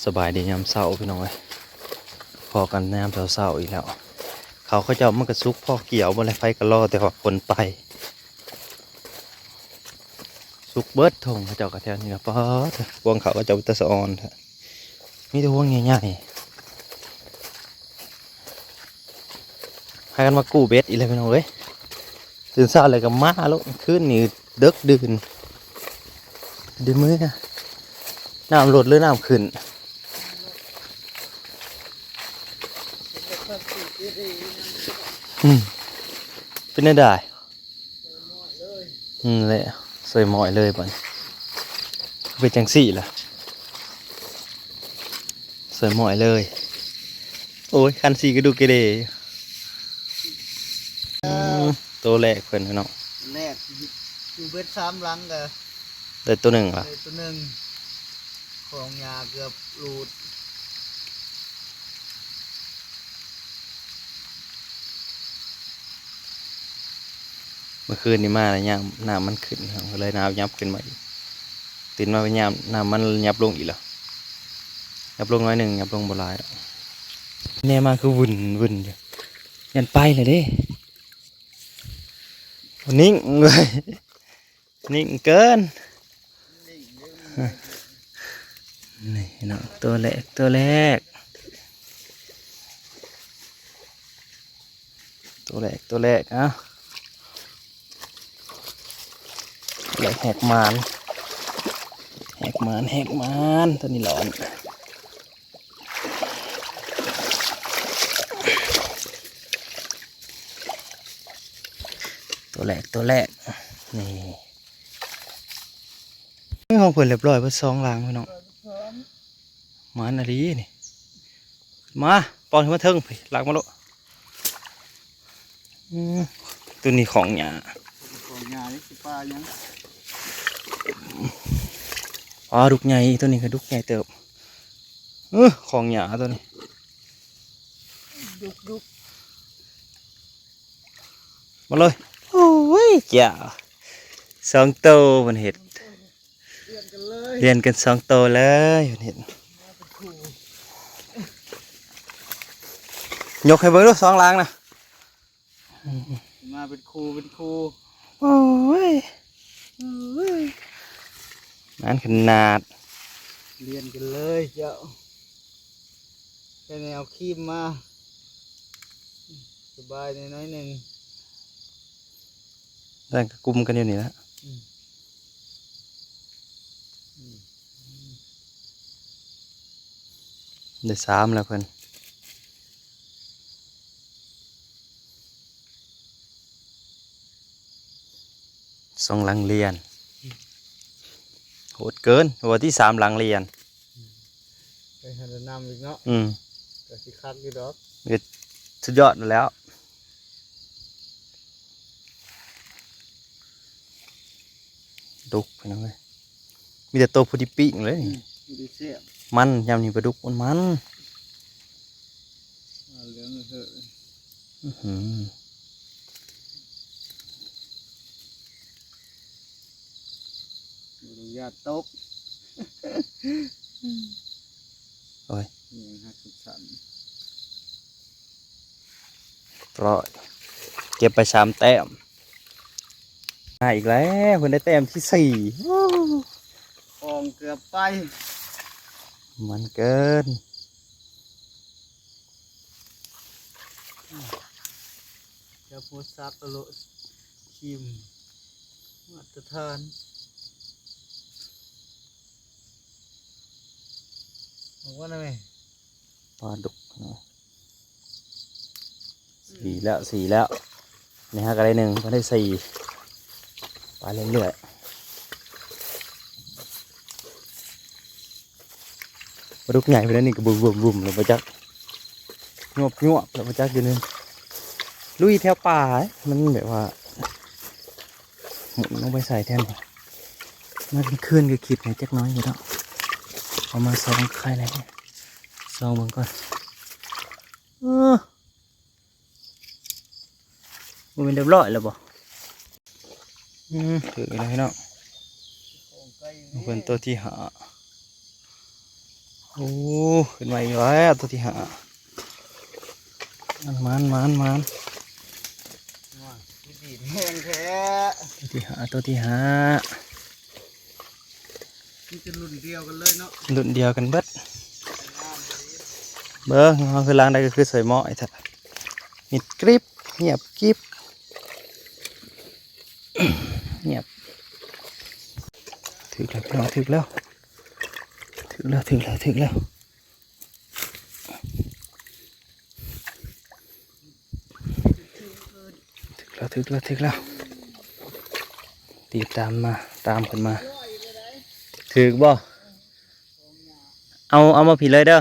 สบายดียามเศร้าพี่น้องเลยพอกันยามเศร้าอีกแล้วเขาเจ้ามันกระซุกพ่อเกี่ยวบนไรไฟกระล่อแต่ว่าคนไปซุกเบิดทงเขาเจ้ากระแทกนี่นะป๊อดวงเขาก็จะตะสะออนมีแต่วงใหญ่ๆให้กันมากู้เบ็ดอีกเลยพี่น้องเลยตื่นเช้าเลยกับม้าแล้วขึ้นนี่เด็กดื่นดื่นมือนะน้ำลดหรือน้ำขึ้นเป็นได้ได้เลยใส่หมอยเลยบ่เป็นจังสี่ล่ะใส่หมอยเลยโอ้ยคันสีก็ดูเกเรตัวแรกเพื่อนน้องแรกอยู่เบ็ด3 หลังกันแต่ตัวหนึ่งล่ะตัวหนึ่งของยาเกือบหลุดเมื่อคืนนี้มาแล้วยามน้ำมันขึ้นเลยน้ำยับขึ้นมาอีกตื่นมาเป็นยามน้ำมันยับลงอีกแล้วยับลงน้อยหนึ่งยับลงโบราณเนี่ยมาคือวุ่นอยู่ยันไปเลยเด้นิ่งเลยนิ่งเกินนี่เนาะตัวแรกตัวแรกอ่ะแหกมานตัวนี้หลอนตัวแรกนี่ห้องเปิดเรียบร้อยเพื่อ2 หลังพี่น้องมาหน้าดีนี่มาปอนขึ้นมาเทิงไปหลังมาลูกตัวนี้ของหยานี่คือปลายังดุกใหญ่ตัวนี้ก็ดุกใหญ่เติบของหยาตัวนี้ดุกมาเลยโอ้ยจ้า2 ตัวมันเห็ดเรียนกัน2 ตัวเลยมันเห็ดยกให้เบิ้งดู2 หลังนะมาเป็นครูโอ้ยนั่นขนาดเรียนกันเลยเจ้าแค่แนวคีมมาสบายน้อยหนึ่งร่างกุมกันอยู่นี่แล้วได้3แล้วเพื่อน2 หลังเรียนโหดเกินหัวที่3 หลังเรียนไปหาดน้ำอีกเนาะก็สิคักอยู่ดอกสุดยอดแล้วดุกไปน้องเลยมีแต่ตัวพอดีปีกเลยมันยำนี่ปลาดุกมันเหลืองเหอะอย่าตกโอ้ยหักสั่นปล่อยเก็บไป3 แต้มอีกแล้วเพิ่นได้แต้มที่4อองเกือบไปมันเกินจะโพสซับตลอดคิมมาตรฐานบอกว่าไงปลาดุก4 แล้วนี่ฮะก็ได้1ก็ได้4ปลาเรื่อยๆปลาดุกใหญ่ไปแล้วนี่ก็บุ่มเลยปลาจักยวบแล้วปลาจักอยู่นึงลุยแถวป่ามันแบบว่าหมุนลงไปใส่แทนมันเป็นคลื่นก็ขีดในจักน้อยอยู่แล้วเอามาซองไข่ไหนซองมันก่อนมันเป็นเรียบร้อยแล้วบ่ถืออะไรเนาะเป็นตัวที่หา โอ้ขึ้นมาอีกแล้วตัวที่หามันว่าที่ดีแห้งแท้ ตัวที่หา ที่จะรุ่นเดียวกันเลยเนาะ รุ่นเดียวกันเบิดเบิ้งเขาคือล้างได้ก็คือใส่หม้อไอ้ท่ามิดกริบเงียบกริบ เงียบถึกแล้วพี่น้องถึกแล้วถึกแล้วถึกแล้วถึกแล้วถึกแล้วถึกแล้วตีตามมาตามขึ้นมาถึกบ่เอามาผิดเลยเด้อ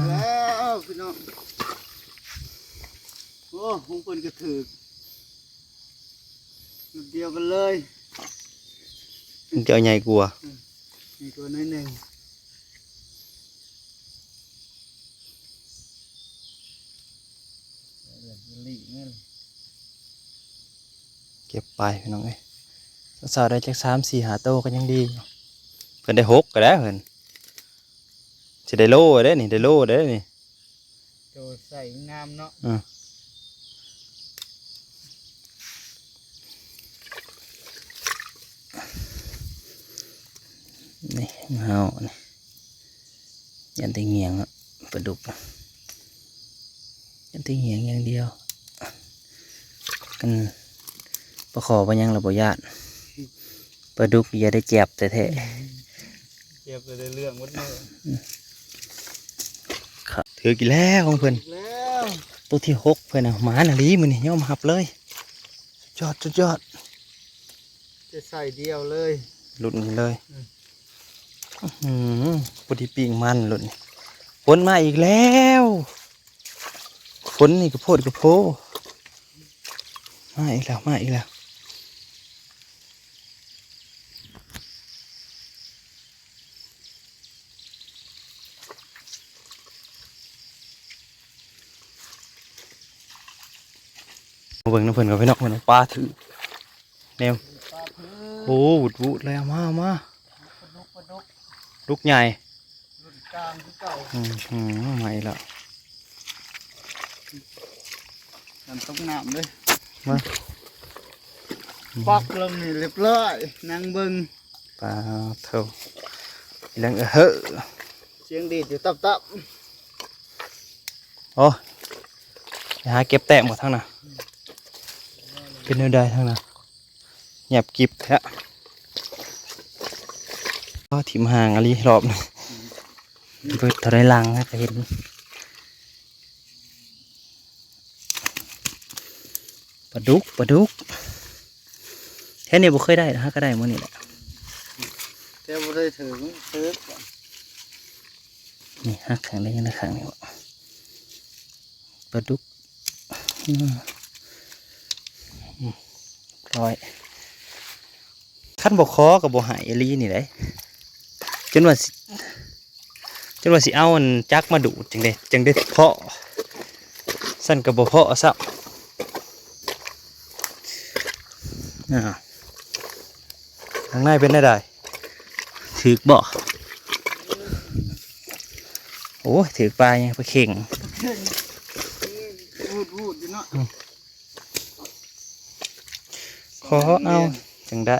แล้วพี่น้องโอ้หงเปินกระถือรุ่นเดียวกันเลย มันจะเอาใหญ่กลัวา มีตัวน้อยหนึ่งหลีกนี่ เก็บไปพี่น้องเอ้ยสาวๆได้จาก3-4 หาโตก็ยังดีอยู่เพิ่นได้6ก็ได้เพิ่นจะได้โล่ได้นี่ได้โล่ได้นี่ ตัวใส่งามเนาะ นี่เงานี่ยันตีเงียงอ่ะปลาดุกยันตีเงียงอย่างเดียวกันประคอไปยังระบบญาติปลาดุกอย่าได้เจ็บแต่แท้ เก็บไปเรื่องวัดเมื่อ ครับถือกี่แล้วของเพิ่น แล้ว ตัวที่6เพิ่นน่ะหมาหนาลีมือนี่ย่อมหับเลยสุดยอด จะใส่เดียวเลย หลุดนี่เลยพอดีปีงมันหลุดนี่ฝนมาอีกแล้วฝนนี่กระโพดกระโพมาอีกแล้วมาเบิ่งน้ำเพิ่นกับพี่น้องเพิ่นเอาปลาถือแนว ปลาพื้น โอ้วุดเลยเอามาปลาดุก ลูกใหญ่ รุ่นกลางที่เก่า ใหม่ละ น้ำต้มน้ำเลย มา ปักลงนี่เรียบร้อยนางเบิง ปลาเท่าอีหลังเฮ้อ เสียงดีดอยู่ตับ โอ้ไปหาเก็บแต้มหมดทั้งน่ะเป็นแนวใดทั้งน่ะเงียบกริบแท้ก็ถิ่มห่างอะไรรอบหนึงเปิดถอยหลังนะก็เห็นปลาดุกแค่นี้บ่เคยได้นะฮะก็ได้มื้อนี้แหละ ๆแต่บ่ได้ถึงซื้อก่อน นี่ฮักขังได้ยังไงขังนี่วะปลาดุกร้อยขั้นบกคอกับบกหายอลีนี่เลยจนว่าสิเอาอันจักมาดูดจังได้เพาะสั้นกับบเพาะซะทางในเป็นได้ถือกบ่โอ้ยถือกปลายังไปเข่ง วูดอยู่เนาะ ขอเอาจังได้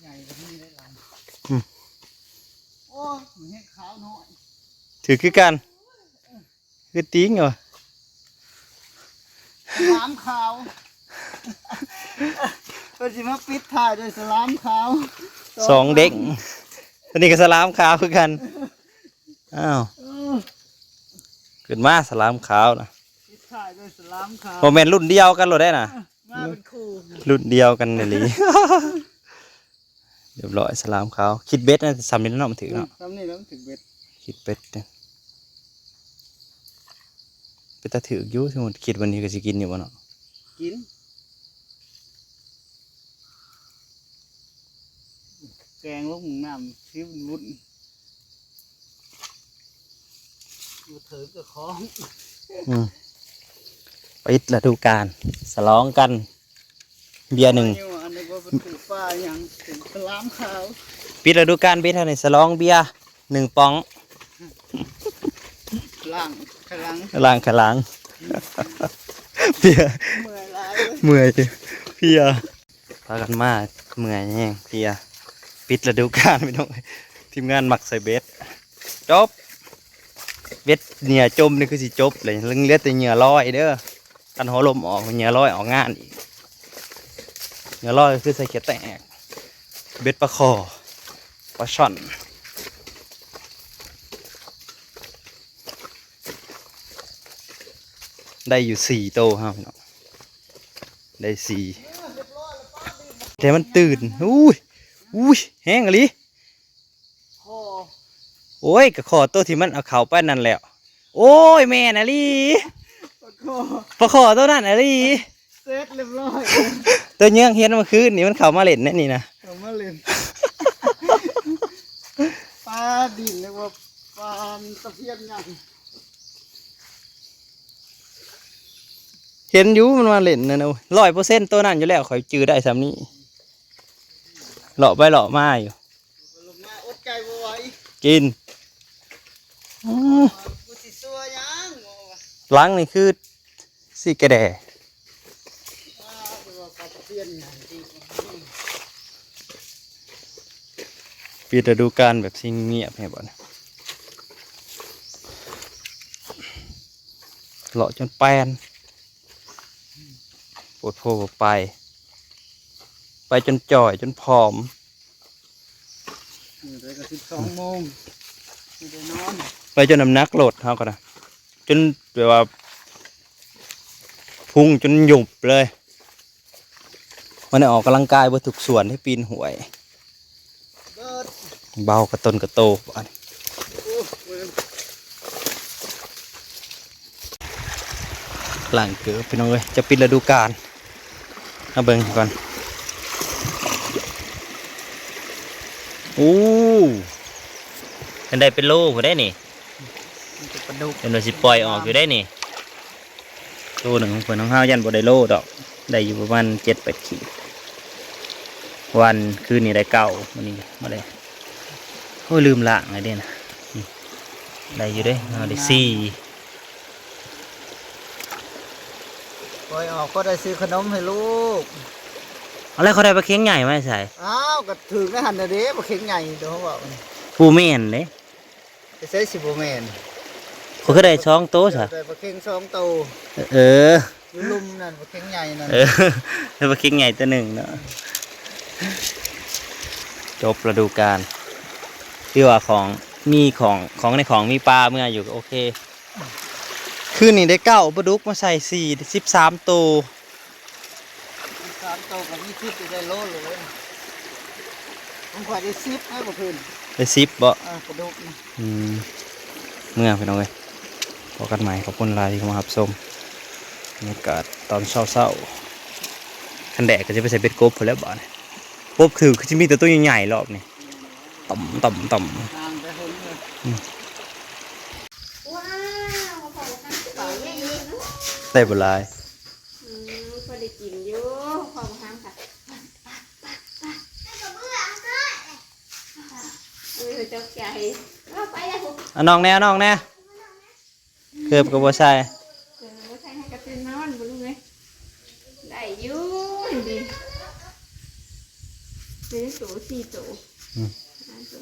ใหญ่กว่านี้ได้หลายโอ้ยมันเห็ดขาวน้อย ถือคือกันคือติ้งเหรอ สลามขาวก็จะมาปิดถ่ายด้วยสลามขาว สองเด็กอันนี้ก็สลามขาวคือกันอ้าวขึ้นมาสลามขาวนะ ปิดถ่ายด้วยสลามขาว โมเมนต์รุ่นเดียวกันหรอได้น่ะ มาเป็นคู่ รุ่นเดียวกันเลยเรียบร้อยสลามขาวคิดเบ็ดนะสามนิ้วเนาะมันถือเนาะ ทำนี่แล้วถึงเบ็ด คิดเบ็ดเนี่ยเป็นตาถืออยู่สมมติคิดวันนี้ก็จะกินอยู่วะเนาะ กินแกงลูกหมูน้ำชิมรุ่นมาถือกับของ อืมไป ปิดฤดูกาลฉลองกันเบียร์หนึ่ง อยู่อันนี้ว่าเป็นถือป้าอย่างถึงสลามขาว ปิดฤดูกาลปิดเท่านี้ฉลองเบียร์1ป๋อง ล่างขลัง ล้างขลัง เบียร์ เมื่อยหลายเลย เมื่อยเพียพากันมาเมื่อยแห้งเพียปิดฤดูกาลไม่ต้องทีมงานหมักใส่เบ็ดจบเบ็ดเหงื่อจมนี่คือสิจบเลยเรื่องเลือดแต่เหงื่อลอยเด้อกันหัวลมออกเหงื่อลอยออกงานอีกเหงื่อลอยคือใส่เขียดแตกเบ็ดปลาคอปลาช่อนได้อยู่4 โตครับพี่น้องได้4แต่มันตื่นอุ้ยแห้งอะลิ คอ โอ้ยก็ขอตัวที่มันเอาเข่าไปนั่นแหล้วโอ้ยแม่น่ะลิ คอ พอขอตัวนั้นน่ะลิ เสร็จเรียบร้อย ตัวเนื้อเฮียนเมื่อคืนนี่มันเข่ามาเล่นแน่นี่นะ เอามาเล่นปลาดินเรียกว่าปลาตะเพียนใหญ่ เห็นอยู่มันมาเล่นนั่นเอา100%ตัวนั้นอยู่แล้วข่อยจื้อได้ซ้ำนี้เลาะไปเลาะมาอยู่ ลงมาอดใจบ่ไหว กินอื้อ กูสิซัวยังบ่วะ หล้างนี่คือสีกระแด ปลาตัวปลาตะเพียนใหญ่จริง ปิดฤดูกาลแบบสิ่งเงียบให้บ่นะเลาะจนแปนปวดโผล่ไปจนจ่อยจนผอม นี่เลยก็12 โมงไม่ได้นอน ไปจนน้ำหนักลดเขาก็นะจนแบบว่าพุ่งจนหยุบเลยมันได้ออกกำลังกายบนทุกส่วนที่ปีนหวย เบิด เบากระตนกระโตอัน โอ้เว้ย หลังเกือบพี่น้องเลยจะปิดฤดูกาลเอาเบิ่งก่อนโอ้เป็นได้เป็นโลผมได้นี่ มันจะปลาดุก เป็นว่าสิปล่อยออกอยู่ได้นี่ตัวหนึ่งของเพิ่นของห้ายันบ่ได้โลดอกได้อยู่ประมาณ7-8 ขีดวันคืนนี้ได้9วันนี้มาเลยโอ้ยลืมล้างไงเด้นะนี่ได้อยู่เด้เอาได้4 ปล่อยออกก็ได้ซื้อขนมให้ลูก อะไรเขาได้ปลาเค็งใหญ่ไหมใส่ อ้าวก็ถึงได้หันเด้บ่เข็งใหญ่เดี๋ยวเขาบอกนี่ ปูเมนเลย ไปใช้สิบ่แม่น เขาก็ได้ช่องโต๊ะใช่ ได้บ่เข็ง2โต เออ อยู่ลุมนั่นบ่เข็งใหญ่นั่น เออได้ปลาเค็งใหญ่ตัวหนึ่งเนาะจบฤดูกาลที่ว่าของมีของในของมีปลาเมื่ออยู่ก็โอเคคืนนี้ได้9ปลาดุกมาใส่13 ตัว 3โตก็มี10อยู่ได้โลเลยผมขอได้10ให้บ่เพิ่น ได้10บ่ ปลาดุกนี่ เมื่อพี่น้องเลยพบกันใหม่ขอบคุณหลายที่เข้ามารับชมบรรยากาศตอนเช้าๆคันแดดก็จะไปใส่เบ็ดกบพอแล้วบ่เนี่ยกบคือจะมีแต่ตัวใหญ่ๆรอบนี่ต่ำ ทางไปเพิ่นเลย ว้าวพอจะตั้งเป๋าใหญ่ๆเนาะ ได้บหลาย พอได้กินอยู่พอมาทำค่ะเออเจ้าใจว่าไปแล้วผม อ่ะน้องแน่เกือบกับบัวชาย เออใช้ให้กระตือนอนบ่รู้ไงได้อยู่ดิเป็นโส4 โส5 โส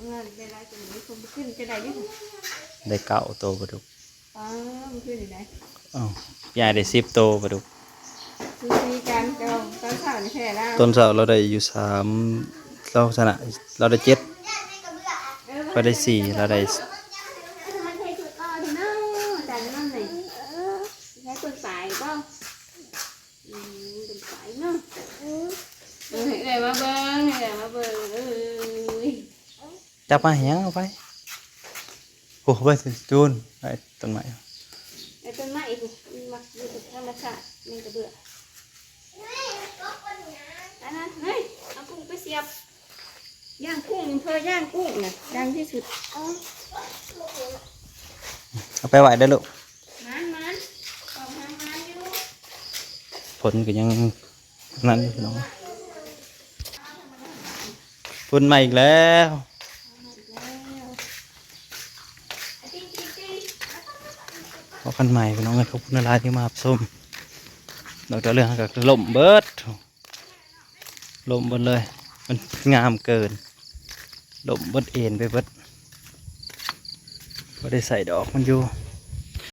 เงินได้ไรจะมีคนขึ้นจะได้ยัง ได้9 ตัวปลาดุก มันขึ้นอยู่ไหน อ้าวใหญ่ได้10 ตัวปลาดุก คือมีการเจ้าตอนเช้านี่แค่แล้ว ต้นเสาเราได้อยู่3เราชนะเราได้7ก็ได้4เราได้ มันใช้ตัวก้อนเนาะแต่นั่นเลยใช้ตัวสายก็เป็นสายเนาะเดี๋ยวมาเบิ้งจับมาเหียงเอาไปโอ้ไปสิจูนไปต้นไม้ ไอ้ต้นไม้อีกมักอยู่ธรรมชาติมันกระเบื่ออันนั้นเฮ้ยเอากุ้งไปเสียบย่างกุ้งเพื่อย่างกุ้งน่ะดังที่สุด เอาไปไหวได้อลูก มันเอา ฝนก็ยังนั่นอยู่พี่น้องฝนมาอีกแล้วพอกันใหม่พี่น้องเลยขอบคุณหลายที่มารับชมดอกดาวเรืองกับล่มเบิดล่มเบิดเลยมันงามเกินล่มเบิดเอ็นไปเบิดก็ได้ใส่ดอกมันอยู่